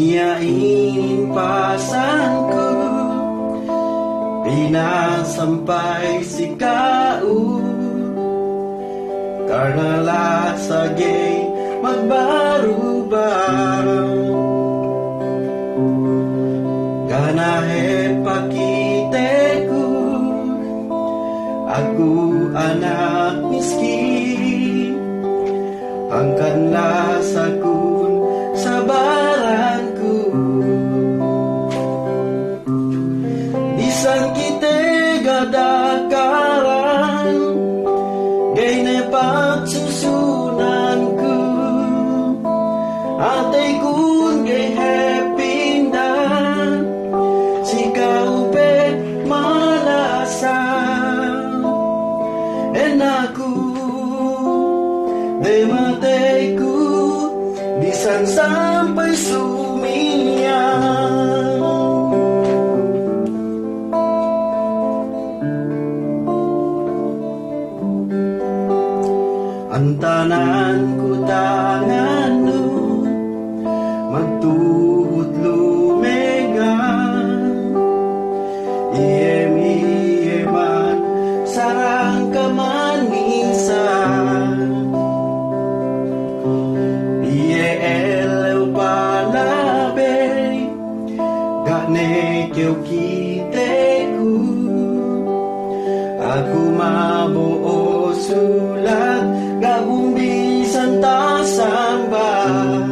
Niyain pasanku pinasampay si kau karena lasagay magbarubang ganahe pakiteku aku anak miskin angkan lasakun sabaranku bisan kite gadakaran gayne pagsusunanku atay kun gay happy na sikaw pe malasan en aku de matayku bisan sampai sumiang antanan ku tanganmu magtuhod lumegan iem-ieman sarang kamanisan iel palabe gane keu kiteku aku mabuo sulat gabung bisan tasambal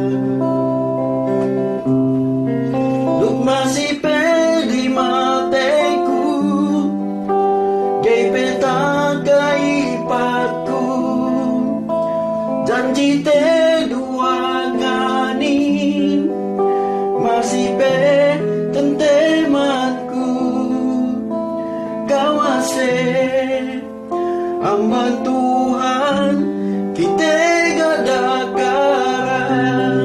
Duk masih pedi mateku gay peta kaipatku janji te dua ngani masih pe tentemanku kawase aman Tuhan kita gadakaran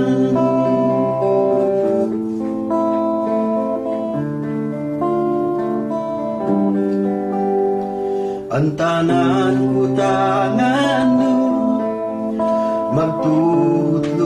antanan ku tanganmu magtutlo